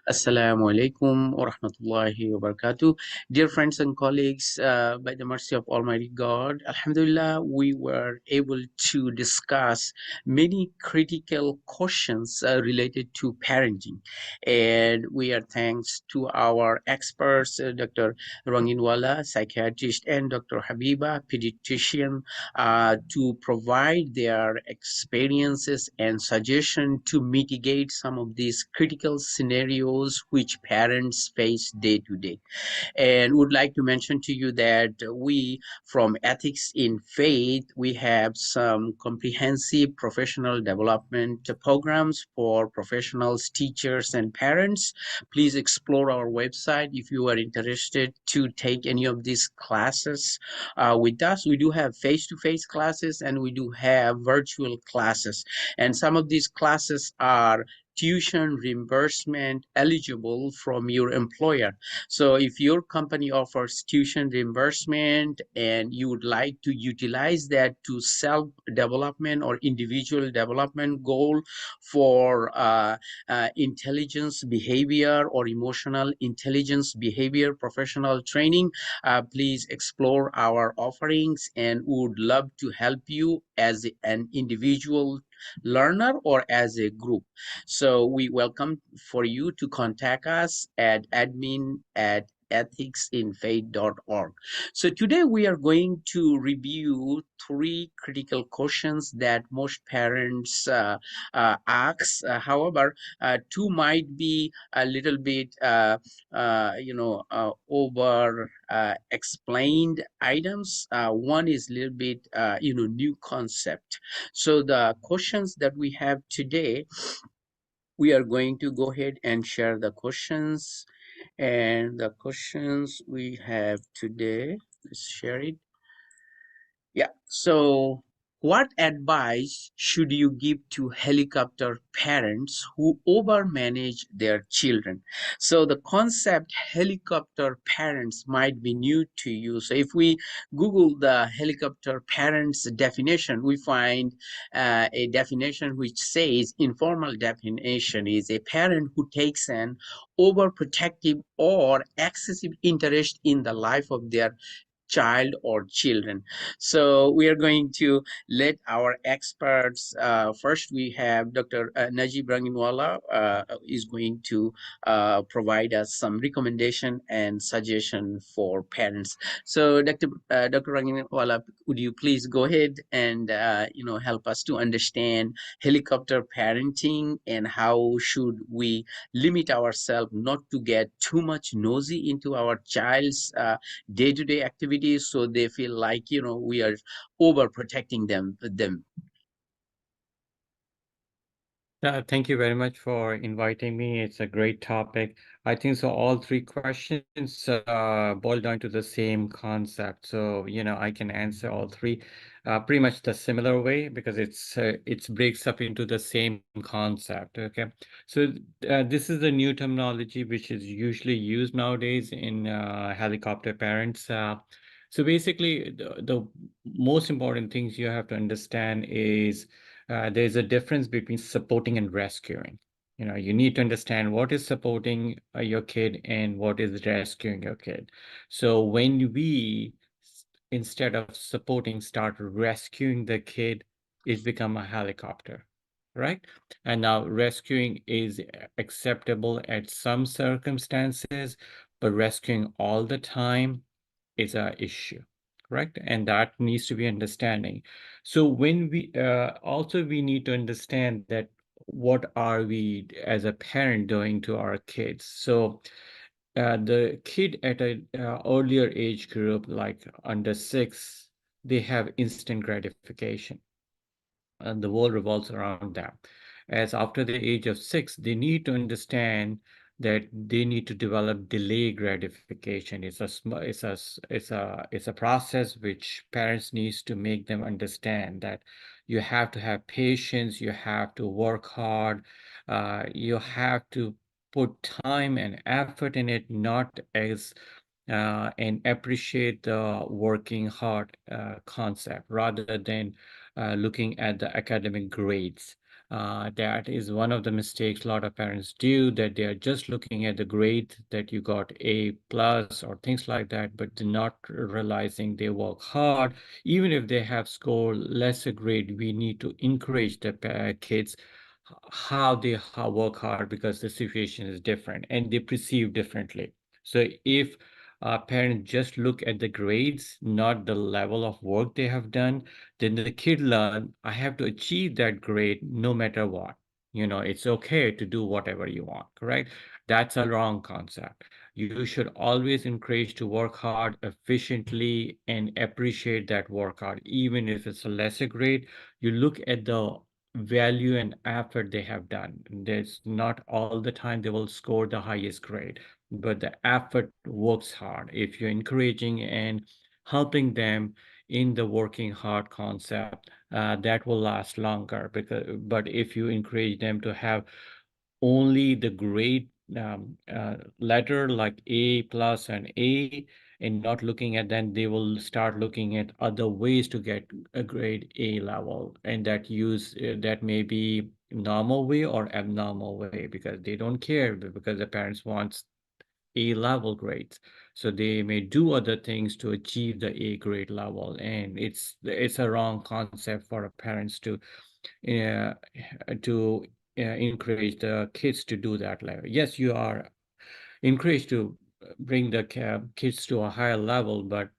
Assalamu alaikum wa rahmatullahi wa barakatuh. Dear friends and colleagues, by the mercy of Almighty God, Alhamdulillah, we were able to discuss many critical questions related to parenting. And we are thanks to our experts, Dr. Ranginwala, psychiatrist, and Dr. Habiba, pediatrician, to provide their experiences and suggestion to mitigate some of these critical scenarios which parents face day to day. And would like to mention to you that we from Ethics in Faith, we have some comprehensive professional development programs for professionals, teachers, and parents. Please explore our website if you are interested to take any of these classes with us. We do have face-to-face classes and we do have virtual classes, and some of these classes are tuition reimbursement eligible from your employer. So if your company offers tuition reimbursement and you would like to utilize that to self-development or individual development goal for intelligence behavior or emotional intelligence behavior professional training, please explore our offerings and would love to help you as an individual learner or as a group. So we welcome for you to contact us at admin@ethicsinfaith.org. So today we are going to review three critical questions that most parents ask. However, two might be a little bit, over explained items. One is a little bit, new concept. So the questions that we have today, we are going to go ahead and share the questions. And the questions we have today, let's share it. Yeah. So, what advice should you give to helicopter parents who overmanage their children? So, the concept helicopter parents might be new to you. So, if we Google the helicopter parents definition, we find a definition which says informal definition is a parent who takes an overprotective or excessive interest in the life of their child or children. So we are going to let our experts, first we have Dr. Najib Ranginwala is going to provide us some recommendation and suggestion for parents. So Dr. Ranginwala, would you please go ahead and help us to understand helicopter parenting and how should we limit ourselves not to get too much nosy into our child's day-to-day activities, so they feel like we are overprotecting them. Thank you very much for inviting me. It's a great topic. I think so. All three questions boil down to the same concept. So, I can answer all three pretty much the similar way because it breaks up into the same concept. Okay. So, this is the new terminology which is usually used nowadays in helicopter parents. So basically, the most important things you have to understand is there's a difference between supporting and rescuing. You need to understand what is supporting your kid and what is rescuing your kid. So when we, instead of supporting, start rescuing the kid, it's become a helicopter, right? And now rescuing is acceptable at some circumstances, but rescuing all the time is a issue, correct? And that needs to be understanding. So when we also we need to understand that what are we as a parent doing to our kids. So the kid at a earlier age group, like under 6, they have instant gratification and the world revolves around them. As after the age of 6, they need to understand that they need to develop delay gratification. It's a process which parents needs to make them understand that you have to have patience, you have to work hard, you have to put time and effort in it, not as and appreciate the working hard concept rather than looking at the academic grades. That is one of the mistakes a lot of parents do, that they are just looking at the grade that you got A plus or things like that, but they're not realizing they work hard. Even if they have scored lesser grade, we need to encourage the kids how they work hard, because the situation is different and they perceive differently. So if parents just look at the grades, not the level of work they have done, then the kid learn, I have to achieve that grade no matter what. It's okay to do whatever you want, correct? That's a wrong concept. You should always encourage to work hard efficiently and appreciate that work hard, even if it's a lesser grade. You look at the value and effort they have done. There's not all the time they will score the highest grade, but the effort works hard. If you're encouraging and helping them in the working hard concept, that will last longer. But if you encourage them to have only the grade letter like A plus and A, and not looking at them, they will start looking at other ways to get a grade A level, and that may be normal way or abnormal way, because they don't care, because the parents wants A level grades. So they may do other things to achieve the A grade level, and it's a wrong concept for parents uh, to encourage the kids to do that level. Yes, you are encouraged to bring the kids to a higher level, but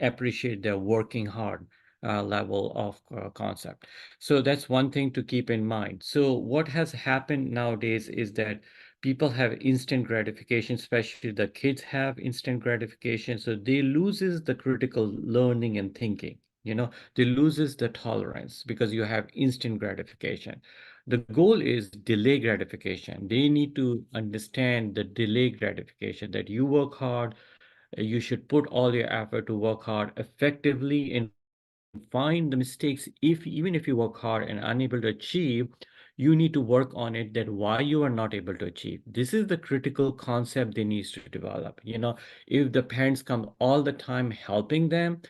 appreciate their working hard level of concept. So that's one thing to keep in mind. So what has happened nowadays is that people have instant gratification, especially the kids have instant gratification. So they loses the critical learning and thinking. They loses the tolerance because you have instant gratification. The goal is delay gratification. They need to understand the delay gratification, that you work hard, you should put all your effort to work hard effectively and find the mistakes. If even if you work hard and unable to achieve, you need to work on it, that why you are not able to achieve. This is the critical concept they need to develop. If the parents come all the time helping them,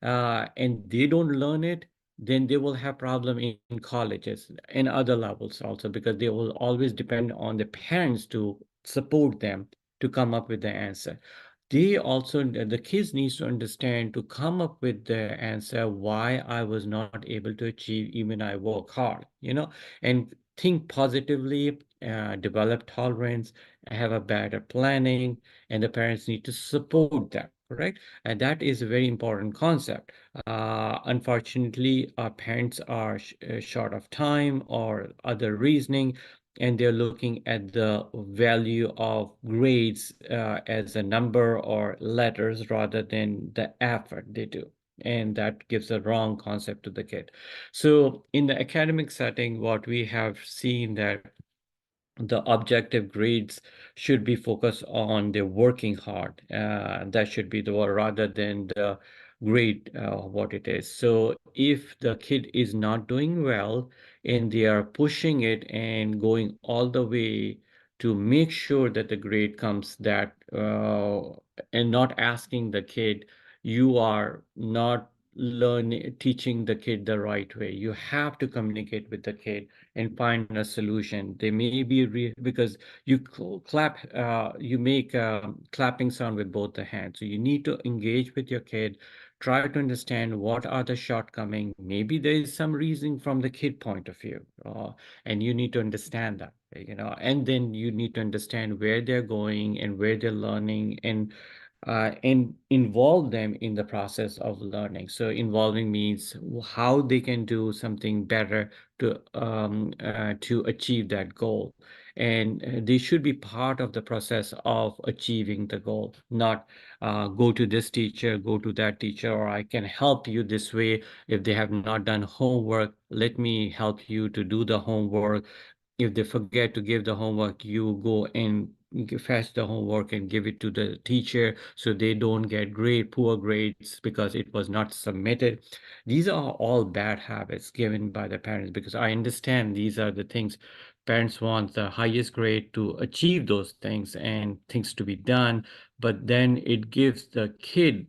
and they don't learn it, then they will have problem in colleges and other levels also, because they will always depend on the parents to support them to come up with the answer. The kids needs to understand to come up with the answer why I was not able to achieve, even I work hard, and think positively, develop tolerance, have a better planning, and the parents need to support them, correct? And that is a very important concept. Unfortunately, our parents are short of time or other reasoning, and they're looking at the value of grades as a number or letters rather than the effort they do. And that gives a wrong concept to the kid. So in the academic setting, what we have seen that the objective grades should be focused on the working hard. That should be the one rather than the grade, what it is. So if the kid is not doing well and they are pushing it and going all the way to make sure that the grade comes, that and not asking the kid, you are not learning teaching the kid the right way. You have to communicate with the kid and find a solution. They may be because you you make a clapping sound with both the hands. So you need to engage with your kid, try to understand what are the shortcomings. Maybe there is some reason from the kid point of view, and you need to understand that. And then you need to understand where they're going and where they're learning, and involve them in the process of learning. So involving means how they can do something better to achieve that goal, and they should be part of the process of achieving the goal, not go to this teacher, go to that teacher, or I can help you this way. If they have not done homework, let me help you to do the homework. If they forget to give the homework, you go and fetch the homework and give it to the teacher, so they don't get poor grades because it was not submitted. These are all bad habits given by the parents, because I understand these are the things parents want the highest grade to achieve those things and things to be done, but then it gives the kid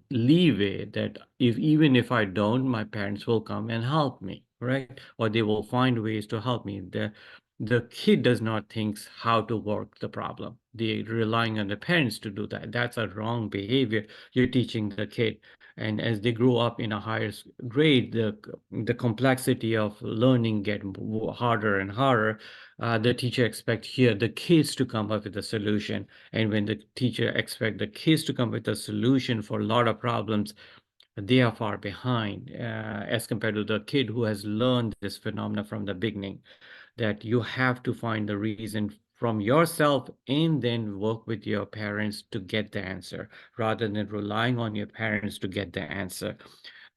leeway that if even if I don't, my parents will come and help me, right? Or they will find ways to help me. The kid does not think how to work the problem. They're relying on the parents to do that. That's a wrong behavior you're teaching the kid. And as they grow up in a higher grade, the complexity of learning get harder and harder. The teacher expect here the kids to come up with a solution, and when the teacher expect the kids to come with a solution for a lot of problems, they are far behind as compared to the kid who has learned this phenomena from the beginning, that you have to find the reason from yourself and then work with your parents to get the answer rather than relying on your parents to get the answer.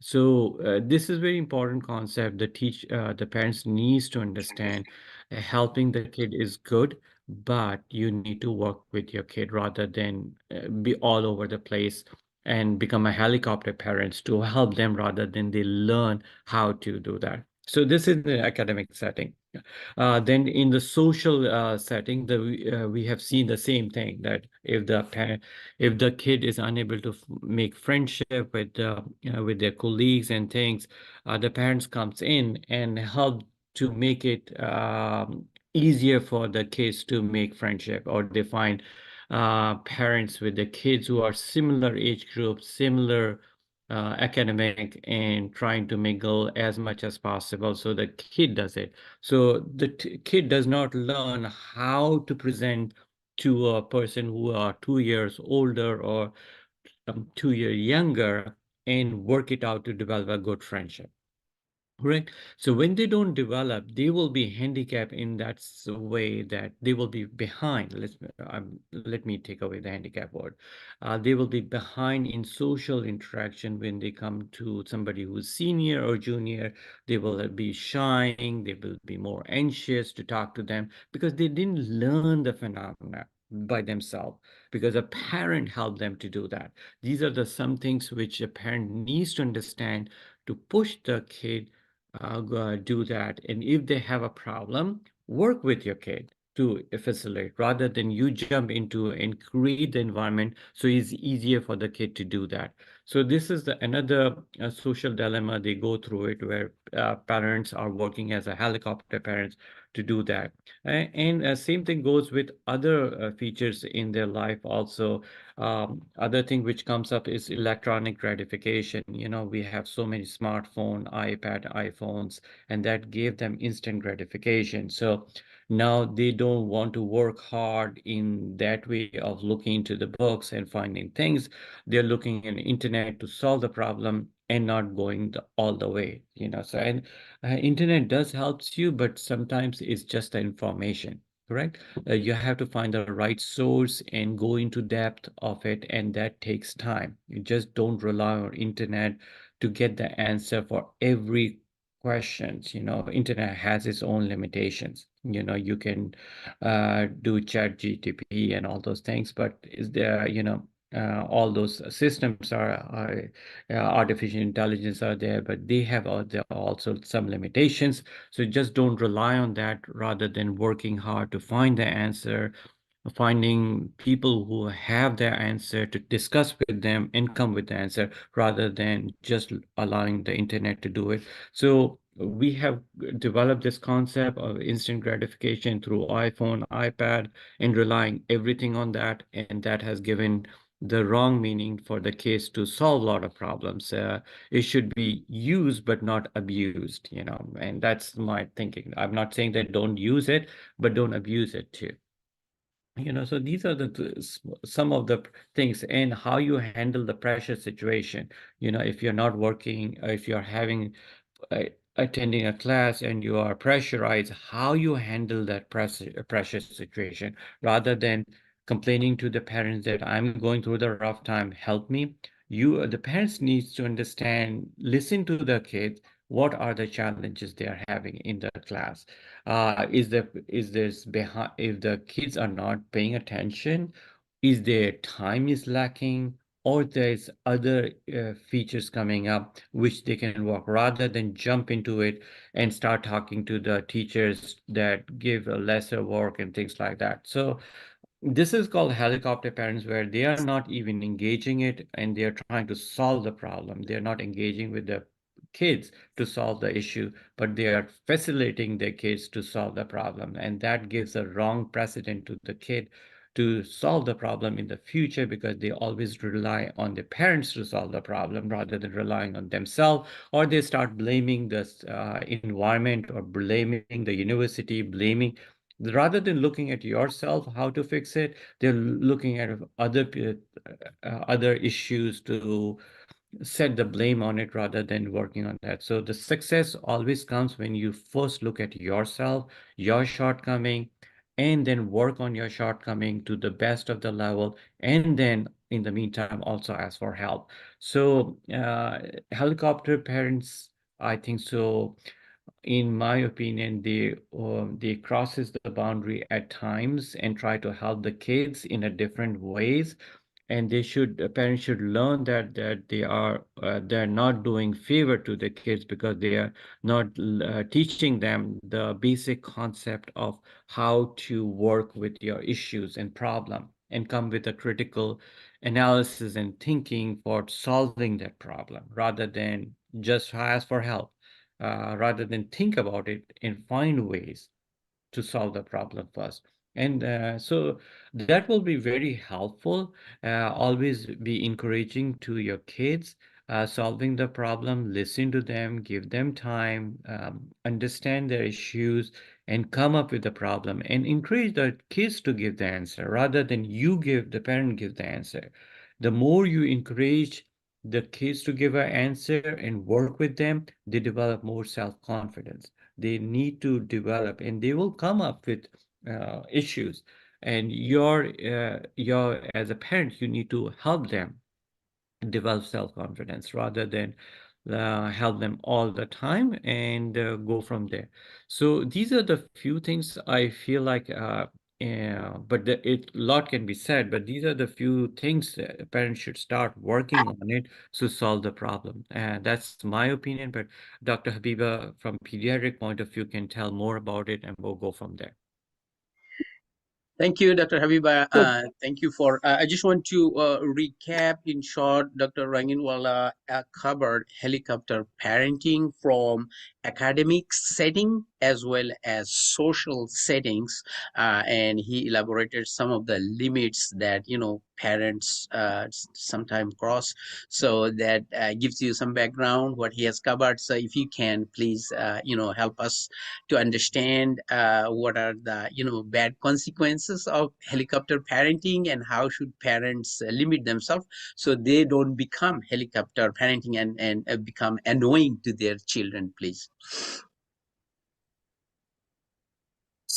So this is very important concept. The parents needs to understand helping the kid is good, but you need to work with your kid rather than be all over the place and become a helicopter parents to help them rather than they learn how to do that. So this is the academic setting. Then in the social setting, we have seen the same thing, that if the kid is unable to make friendship with their colleagues and things, the parents comes in and help to make it easier for the kids to make friendship, or they find parents with the kids who are similar age group, similar academic, and trying to mingle as much as possible so the kid does it. So the kid does not learn how to present to a person who are 2 years older or 2 year younger and work it out to develop a good friendship. Correct. So when they don't develop, they will be handicapped in that way that they will be behind. Let me take away the handicap word. They will be behind in social interaction when they come to somebody who's senior or junior. They will be shying. They will be more anxious to talk to them because they didn't learn the phenomena by themselves, because a parent helped them to do that. These are the some things which a parent needs to understand to push the kid do that. And if they have a problem, work with your kid to facilitate rather than you jump into and create the environment so it's easier for the kid to do that. So this is the another social dilemma they go through it, where parents are working as a helicopter parents to do that. And same thing goes with other features in their life also. Other thing which comes up is electronic gratification. You know, we have so many smartphone, iPad, iPhones, and that gave them instant gratification. So now they don't want to work hard in that way of looking into the books and finding things. They're looking in the internet to solve the problem and not going all the way, you know. So and internet does helps you, but sometimes it's just the information, correct? You have to find the right source and go into depth of it, and that takes time. You just don't rely on internet to get the answer for every questions. You know, internet has its own limitations. You know, you can do chat GTP and all those things, but is there, you know, all those systems artificial intelligence are there, but they have there are also some limitations. So just don't rely on that, rather than working hard to find the answer, finding people who have their answer to discuss with them and come with the answer rather than just allowing the internet to do it. So we have developed this concept of instant gratification through iPhone, iPad, and relying everything on that, and that has given the wrong meaning for the case to solve a lot of problems. It should be used but not abused, you know, and that's my thinking. I'm not saying that don't use it, but don't abuse it too. You know, so these are some of the things, and how you handle the pressure situation. You know, if you're not working, if you're having uh, attending a class and you are pressurized, how you handle that pressure situation, rather than complaining to the parents that I'm going through the rough time, help me. The parents needs to understand, listen to the kids. What are the challenges they are having in the class? Is this behind? If the kids are not paying attention, is their time is lacking, or there's other features coming up which they can work, rather than jump into it and start talking to the teachers that give a lesser work and things like that. So this is called helicopter parents, where they are not even engaging it and they are trying to solve the problem. They're not engaging with the kids to solve the issue, but they are facilitating their kids to solve the problem. And that gives a wrong precedent to the kid to solve the problem in the future, because they always rely on their parents to solve the problem rather than relying on themselves, or they start blaming the environment, or blaming the university, blaming, rather than looking at yourself how to fix it, they're looking at other issues to set the blame on it rather than working on that. So the success always comes when you first look at yourself, your shortcoming, and then work on your shortcoming to the best of the level, and then in the meantime also ask for help. So helicopter parents, I think so, in my opinion, they crosses the boundary at times and try to help the kids in a different ways, and they should parents should learn that they're not doing favor to the kids, because they are not teaching them the basic concept of how to work with your issues and problem, and come with a critical analysis and thinking for solving that problem, rather than just ask for help, rather than think about it and find ways to solve the problem first. And so that will be very helpful. Always be encouraging to your kids, solving the problem, listen to them, give them time, understand their issues, and come up with the problem, and encourage the kids to give the answer rather than the parent give the answer. The more you encourage the kids to give an answer and work with them, they develop more self-confidence. They need to develop, and they will come up with issues, and your as a parent, you need to help them develop self-confidence rather than help them all the time and go from there. So these are the few things I feel like, but lot can be said, but these are the few things that parents should start working on it to solve the problem. And that's my opinion, but Dr. Habiba, from pediatric point of view, can tell more about it, and we'll go from there. Thank you, Dr. Habiba. So, Thank you for. I just want to recap in short. Dr. Ranginwala covered helicopter parenting from academic setting as well as social settings, and he elaborated some of the limits that parents sometimes cross. So that gives you some background what he has covered. So if you can please help us to understand what are the bad consequences of helicopter parenting, and how should parents limit themselves so they don't become helicopter parenting and become annoying to their children, please.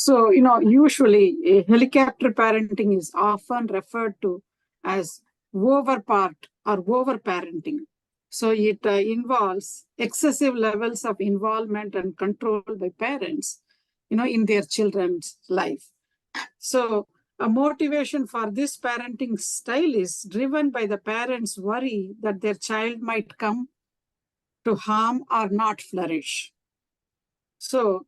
so, usually helicopter parenting is often referred to as overpart or overparenting. So it involves excessive levels of involvement and control by parents, in their children's life. So a motivation for this parenting style is driven by the parents' worry that their child might come to harm or not flourish. So,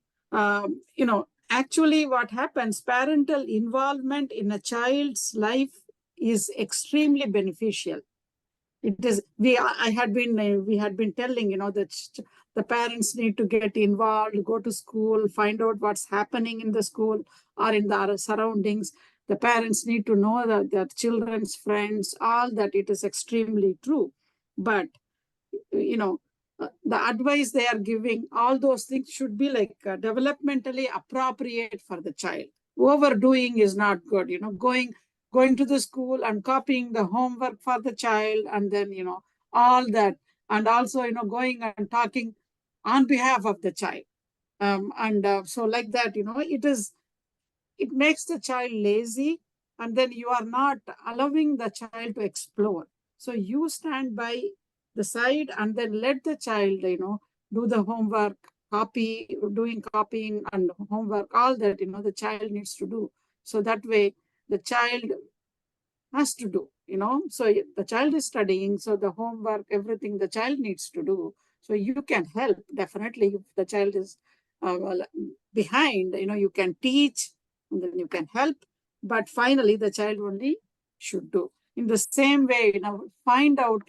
actually what happens, parental involvement in a child's life is extremely beneficial. It is, we had been telling, that the parents need to get involved, go to school, find out what's happening in the school or in the surroundings. The parents need to know that their children's friends, all that. It is extremely true. But, the advice they are giving, all those things should be like developmentally appropriate for the child. Overdoing is not good, going to the school and copying the homework for the child, and then, all that. And also, going and talking on behalf of the child. So like that, it makes the child lazy, and then you are not allowing the child to explore. So you stand by the side and then let the child, do the homework, doing copying and homework, all that, the child needs to do. So that way the child has to do, so the child is studying, so the homework, everything the child needs to do. So you can help, definitely. If the child is behind, you can teach, and then you can help, but finally the child only should do. In the same way, find out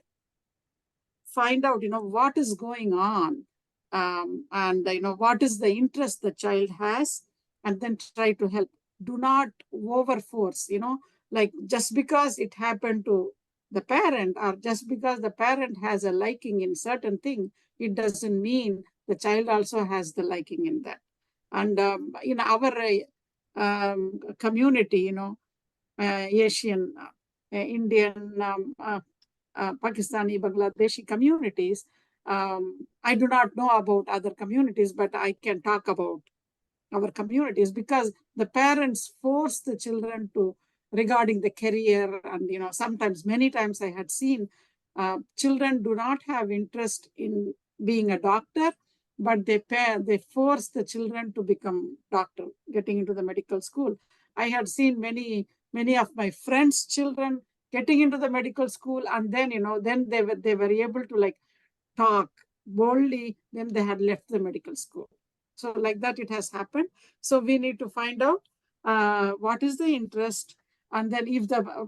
find out, what is going on, and what is the interest the child has, and then try to help. Do not overforce, like just because it happened to the parent, or just because the parent has a liking in certain thing, it doesn't mean the child also has the liking in that. And in our community, Asian, Indian, Pakistani, Bangladeshi communities. I do not know about other communities, but I can talk about our communities, because the parents force the children to regarding the career. And sometimes, many times I had seen children do not have interest in being a doctor, but they force the children to become doctor, getting into the medical school. I had seen many of my friends' children getting into the medical school, and then then they were able to like talk boldly, then they had left the medical school. So like that it has happened. So we need to find out what is the interest, and then if the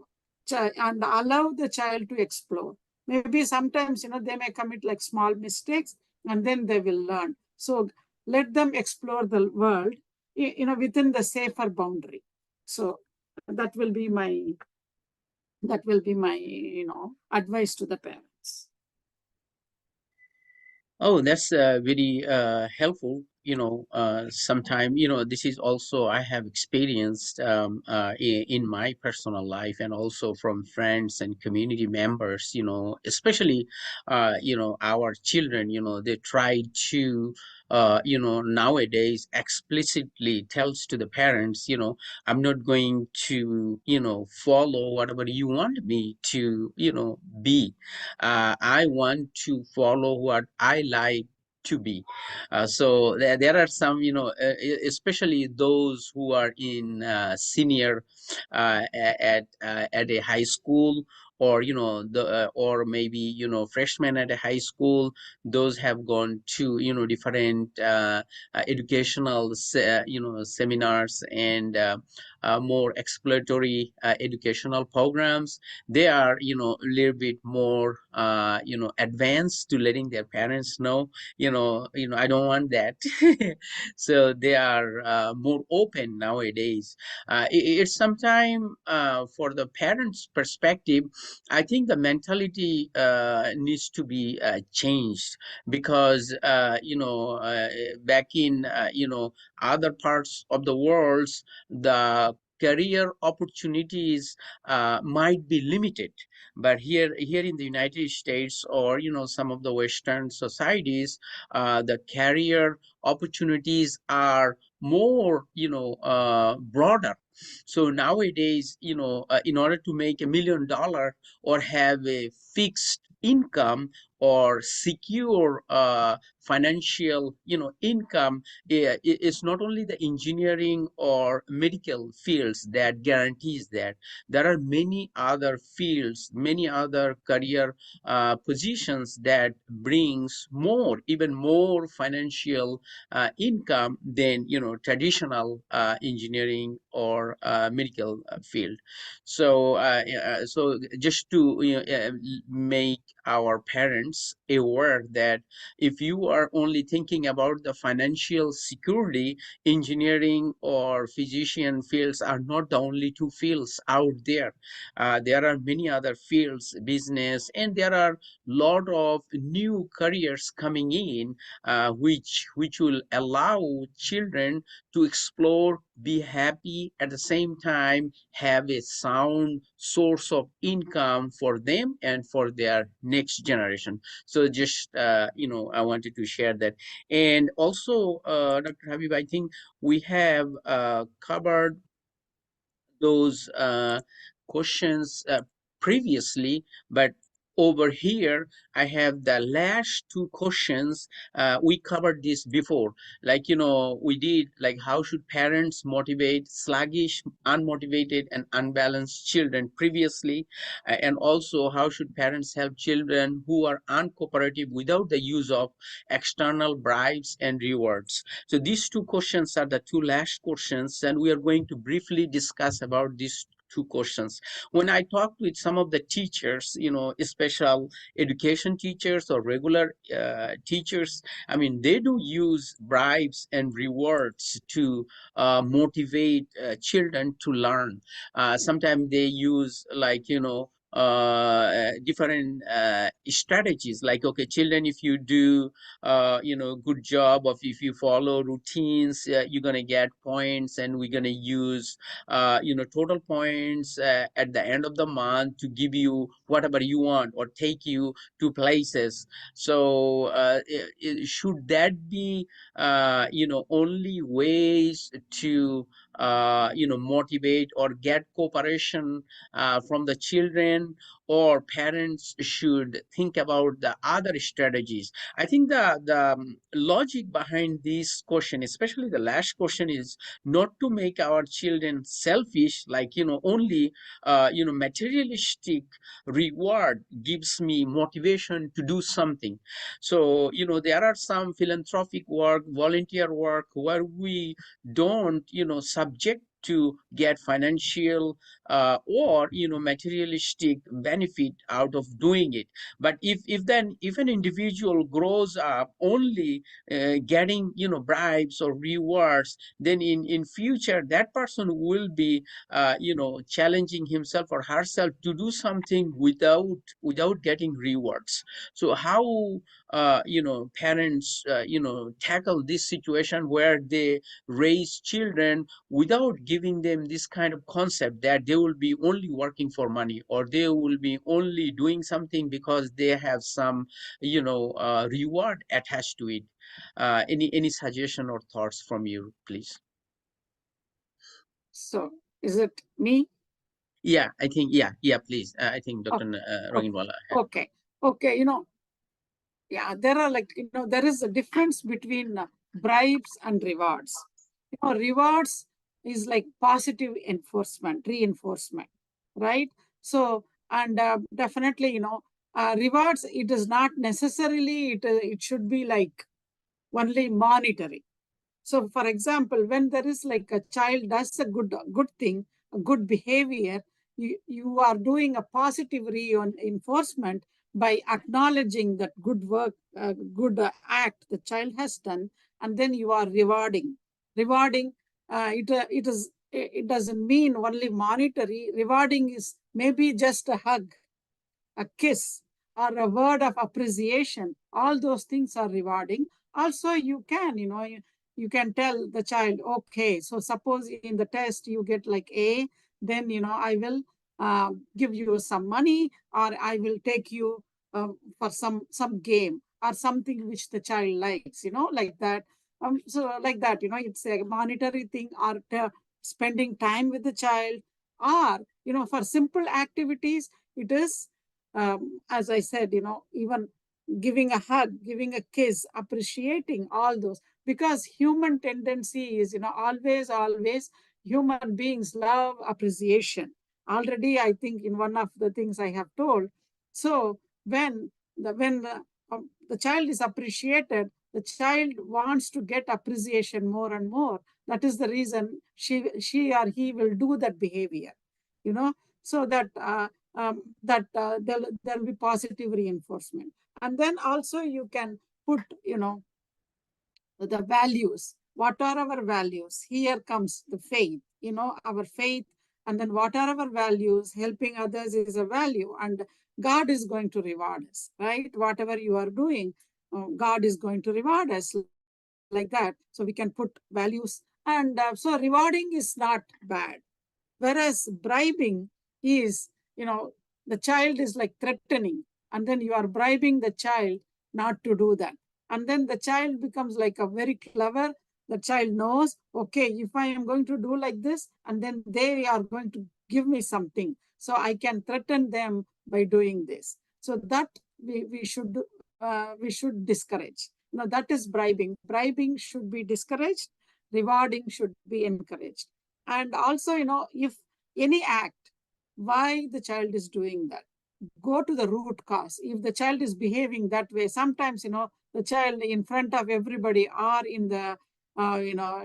and allow the child to explore. Maybe sometimes they may commit like small mistakes, and then they will learn. So let them explore the world within the safer boundary. So that will be my advice to the parents. Oh, that's very helpful. Sometime, this is also I have experienced in my personal life, and also from friends and community members, especially, our children, they try to, nowadays explicitly tells to the parents, I'm not going to, follow whatever you want me to, be. I want to follow what I like to be. So there are some, especially those who are in senior at a high school, or or maybe freshmen at a high school. Those have gone to different educational seminars, and more exploratory educational programs. They are a little bit more advanced to letting their parents know, I don't want that. So they are more open nowadays. It's sometime, for the parents perspective, I think the mentality needs to be changed, because back in other parts of the world, the career opportunities might be limited, but here in the United States, or some of the Western societies, the career opportunities are more broader. So nowadays, in order to make $1 million or have a fixed income, or secure financial income, it's not only the engineering or medical fields that guarantees that. There are many other fields, many other career positions that brings even more financial income than traditional engineering or medical field. So just to make our parents aware that if you are only thinking about the financial security, engineering or physician fields are not the only two fields out there. There are many other fields, business, and there are lot of new careers coming in, which will allow children to explore, be happy, at the same time have a sound source of income for them and for their next generation. So just I wanted to share that. And also, Dr. Habib, I think we have covered those questions previously, but over here I have the last two questions. We covered this before, like we did, like how should parents motivate sluggish, unmotivated, and unbalanced children previously, and also how should parents help children who are uncooperative without the use of external bribes and rewards. So these two questions are the two last questions, and we are going to briefly discuss about these two questions. When I talked with some of the teachers, special education teachers or regular teachers, I mean, they do use bribes and rewards to motivate children to learn. Sometimes they use, like, different strategies, like, okay, children, if you do good job of, if you follow routines, you're going to get points, and we're going to use total points at the end of the month to give you whatever you want or take you to places. So should that be only ways to motivate or get cooperation from the children, or parents should think about the other strategies? I think the logic behind this question, especially the last question, is not to make our children selfish, like, only materialistic reward gives me motivation to do something. So there are some philanthropic work, volunteer work, where we don't subject to get financial or materialistic benefit out of doing it. But if an individual grows up only getting bribes or rewards, then in future that person will be challenging himself or herself to do something without getting rewards. So how parents tackle this situation where they raise children without giving them this kind of concept that they will be only working for money, or they will be only doing something because they have some reward attached to it? Any suggestion or thoughts from you, please? So is it me? Yeah, I think, yeah, please. I think Dr. Roginwala had. Okay. Okay. Yeah, there are there is a difference between bribes and rewards. Rewards is like positive enforcement, reinforcement, right? So, and definitely, rewards, it is not necessarily, it should be like only monetary. So, for example, when there is like a child does a good thing, a good behavior, you are doing a positive reinforcement by acknowledging that good work, good act the child has done, and then you are rewarding. Rewarding, it doesn't mean only monetary. Rewarding is maybe just a hug, a kiss, or a word of appreciation. All those things are rewarding. Also, you can tell the child, okay, so suppose in the test you get like A, then, I will give you some money, or I will take you for some game or something which the child likes, like that. So like that, it's a monetary thing, or spending time with the child, or, for simple activities, it is, as I said, even giving a hug, giving a kiss, appreciating all those, because human tendency is, always human beings love appreciation. Already, I think in one of the things I have told. So when the child is appreciated, the child wants to get appreciation more and more. That is the reason she or he will do that behavior, so that there'll be positive reinforcement. And then also you can put, the values. What are our values? Here comes the faith, our faith. And then what are our values? Helping others is a value, and God is going to reward us, right? Whatever you are doing, God is going to reward us, like that. So we can put values. And so rewarding is not bad. Whereas bribing is, the child is like threatening, and then you are bribing the child not to do that. And then the child becomes like a very clever. The child knows, okay, if I am going to do like this, and then they are going to give me something, so I can threaten them by doing this. So that we should discourage. That is bribing. Bribing should be discouraged. Rewarding should be encouraged. And also, if any act, why the child is doing that, go to the root cause. If the child is behaving that way, sometimes, the child in front of everybody, or in the,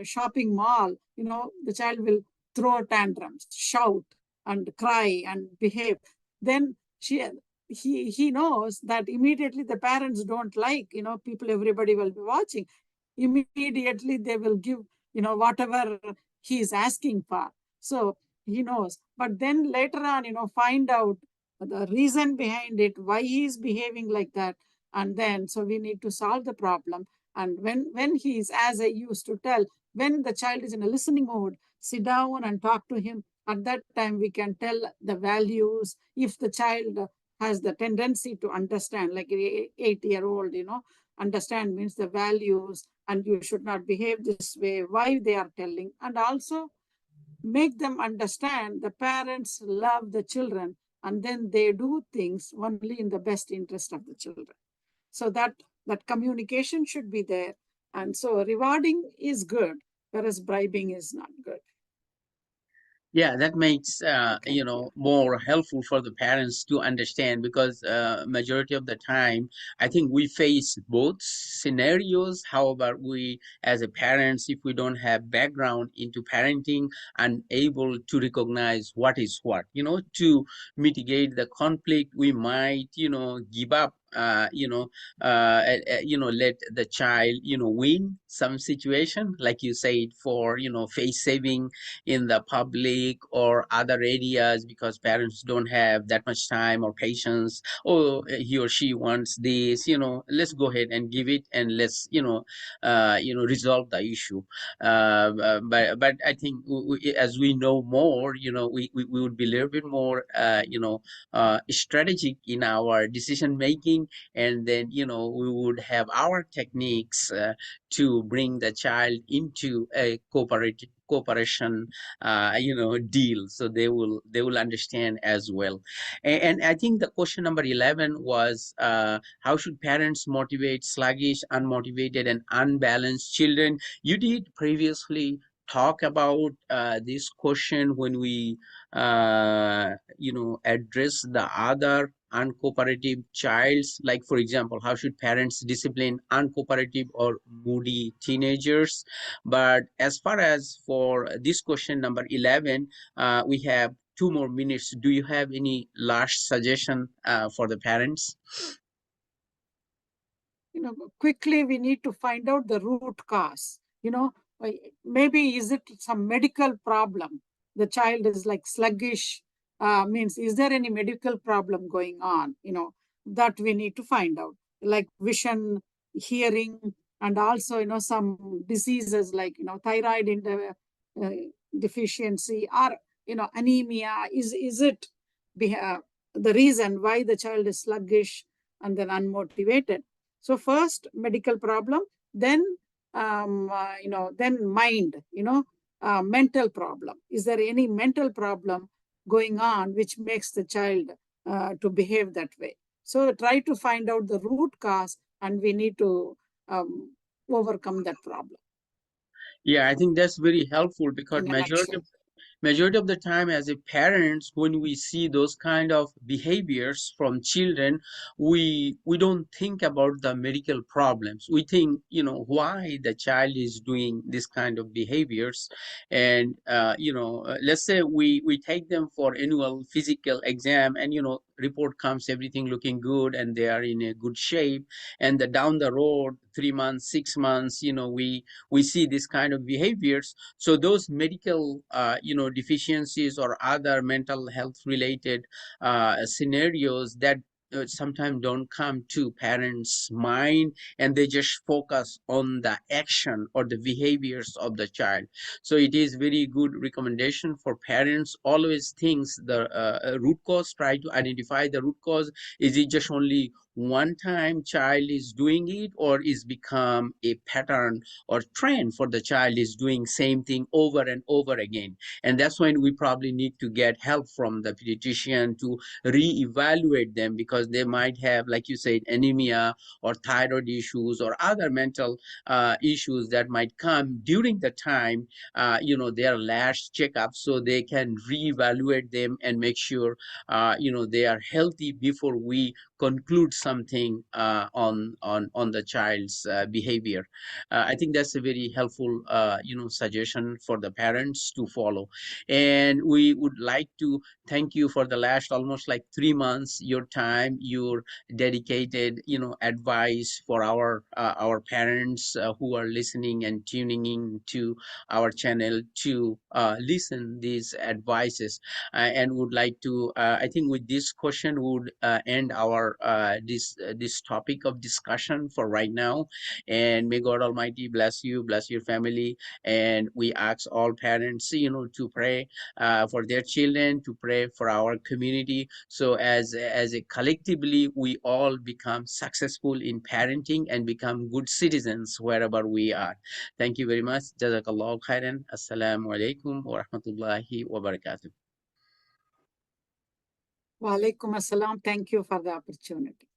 shopping mall, the child will throw tantrums, shout, and cry and behave, then he knows that immediately the parents don't like, people, everybody will be watching. Immediately they will give, whatever he is asking for. So he knows. But then later on, find out the reason behind it, why he is behaving like that. And then, so we need to solve the problem. And when he is, as I used to tell, when the child is in a listening mode, sit down and talk to him. At that time, we can tell the values. If the child has the tendency to understand, like an 8-year-old, understand means the values, and you should not behave this way, why they are telling, and also make them understand the parents love the children, and then they do things only in the best interest of the children. So that communication should be there. And so rewarding is good, whereas bribing is not good. Yeah, that makes Okay. more helpful for the parents to understand, because majority of the time I think we face both scenarios. However, we as a parents, if we don't have background into parenting, unable to recognize what is what, to mitigate the conflict, we might give up, let the child win some situation, like you said, for face saving in the public or other areas, because parents don't have that much time or patience. Oh, he or she wants this, let's go ahead and give it, and let's resolve the issue. But I think as we know more, we would be a little bit more strategic in our decision making, and then we would have our techniques to bring the child into a cooperation deal, so they will understand as well. And I think the question number 11 was, how should parents motivate sluggish, unmotivated, and unbalanced children? You did previously talk about this question when we address the other uncooperative childs, like for example, how should parents discipline uncooperative or moody teenagers? But as far as for this question number 11, we have 2 more minutes. Do you have any last suggestion for the parents? Quickly we need to find out the root cause. Maybe is it some medical problem? The child is like sluggish, means is there any medical problem going on? That we need to find out, like vision, hearing, and also some diseases like thyroid uh, deficiency, or anemia. Is it the reason why the child is sluggish and then unmotivated? So first medical problem, then then mind, mental problem. Is there any mental problem going on which makes the child to behave that way? So try to find out the root cause, and we need to overcome that problem Yeah, I think that's very helpful, because in a nutshell. majority of the time as a parents, when we see those kind of behaviors from children, we don't think about the medical problems. We think, why the child is doing this kind of behaviors. And let's say we take them for annual physical exam, and report comes everything looking good, and they are in a good shape. And down the road, 3 months, 6 months, we see this kind of behaviors. So those medical deficiencies or other mental health related scenarios that sometimes don't come to parents mind, and they just focus on the action or the behaviors of the child. So it is very good recommendation for parents, always thinks the root cause, try to identify the root cause. Is it just only one time child is doing it, or is become a pattern or trend for the child is doing same thing over and over again? And that's when we probably need to get help from the pediatrician to reevaluate them, because they might have, like you said, anemia or thyroid issues or other mental issues that might come during the time their last checkup, so they can reevaluate them and make sure they are healthy before we conclude something on the child's behavior. I think that's a very helpful suggestion for the parents to follow. And we would like to thank you for the last almost like 3 months, your time, your dedicated advice for our parents who are listening and tuning in to our channel to listen these advices. And would like to I think with this question would end our this topic of discussion for right now. And may God Almighty bless you, bless your family. And we ask all parents to pray for their children, to pray for our community, so as a collectively we all become successful in parenting and become good citizens wherever we are. Thank you very much. Jazakallah khairan. Assalamu alaikum wa rahmatullahi wa barakatuh. Wa alaikum assalam. Thank you for the opportunity.